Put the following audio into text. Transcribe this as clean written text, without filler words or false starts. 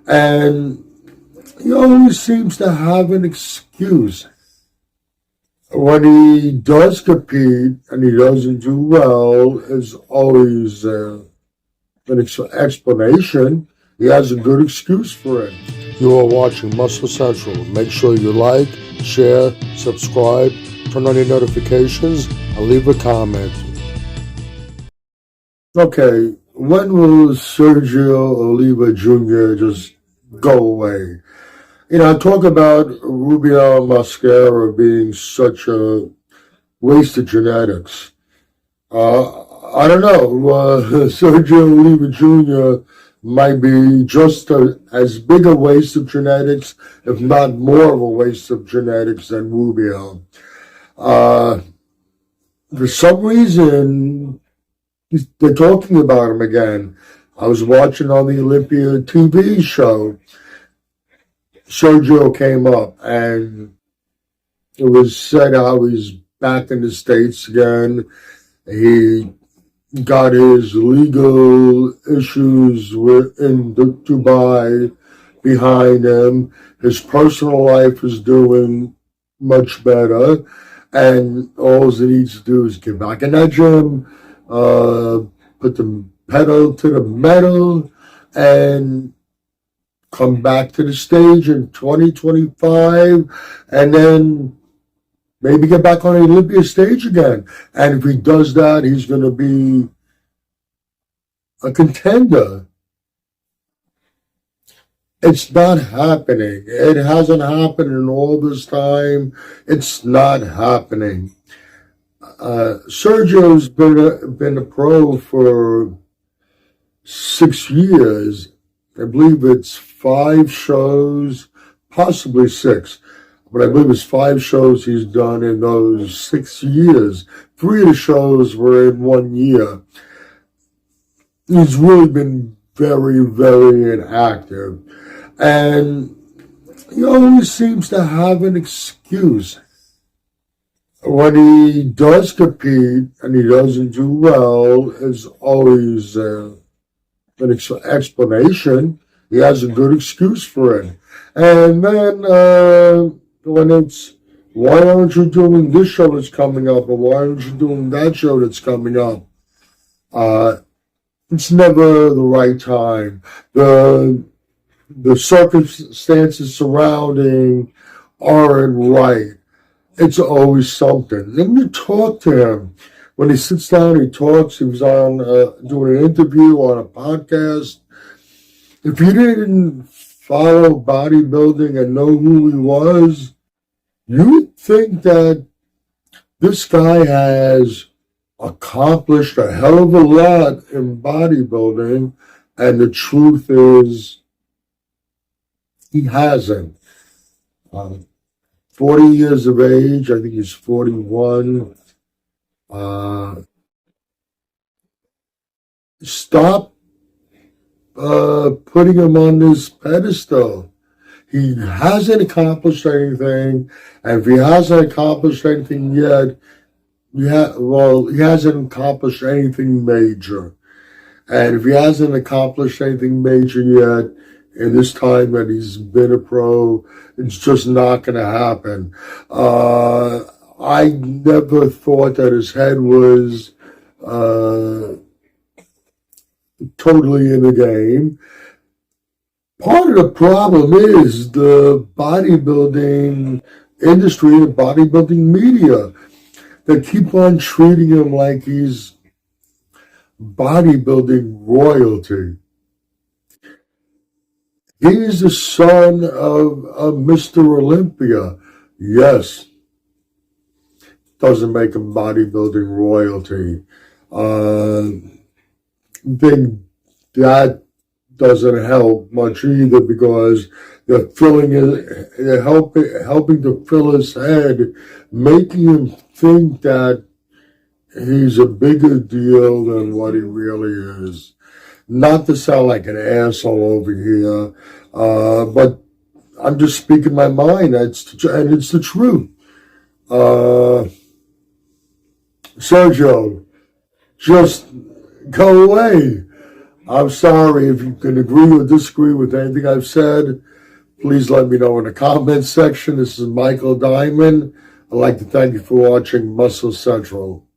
And he always seems to have an excuse. When he does compete and he doesn't do well, there's always an explanation. He has a good excuse for it. You are watching Muscle Central. Make sure you like, share, subscribe, turn on your notifications, and leave a comment. Okay, when will Sergio Oliva Jr. just go away? I talk about Rubio Mascara being such a waste of genetics. I don't know. Sergio Oliva Jr. might be just as big a waste of genetics, if not more of a waste of genetics than Rubio. For some reason, they're talking about him again. I was watching on the Olympia TV show. Sergio came up, and it was said how he's back in the States again. He got his legal issues in Dubai behind him. His personal life is doing much better, and all he needs to do is get back in that gym, put the pedal to the metal, and come back to the stage in 2025, and then maybe get back on the Olympia stage again. And if he does that, he's going to be a contender. It's not happening. It hasn't happened in all this time. It's not happening. Sergio's been a pro for 6 years. I believe it's 5 shows, possibly 6, but I believe it's 5 shows he's done in those 6 years. 3 of the shows were in 1 year. He's really been very, very inactive. And he always seems to have an excuse. When he does compete and he doesn't do well, there's always an explanation. He has a good excuse for it. And then when it's, why aren't you doing this show that's coming up, or why aren't you doing that show that's coming up? It's never the right time. The circumstances surrounding aren't right. It's always something. Then you talk to him. When he sits down, he talks. He was on doing an interview on a podcast. If you didn't follow bodybuilding and know who he was, you'd think that this guy has accomplished a hell of a lot in bodybuilding, and the truth is, he hasn't. 40 years of age, I think he's 41. Stop putting him on this pedestal. He hasn't accomplished anything, and if he hasn't accomplished anything yet, he hasn't accomplished anything major. And if he hasn't accomplished anything major yet, in this time that he's been a pro, it's just not going to happen. I never thought that his head was totally in the game. Part of the problem is the bodybuilding industry, the bodybuilding media, that keep on treating him like he's bodybuilding royalty. He's the son of Mr. Olympia. Yes. Doesn't make him bodybuilding royalty. Think that doesn't help much either, because they're helping to fill his head, making him think that he's a bigger deal than what he really is. Not to sound like an asshole over here, but I'm just speaking my mind, and it's the truth. Sergio, just go away. I'm sorry if you can agree or disagree with anything I've said. Please let me know in the comments section. This is Michael Diamond. I'd like to thank you for watching Muscle Central.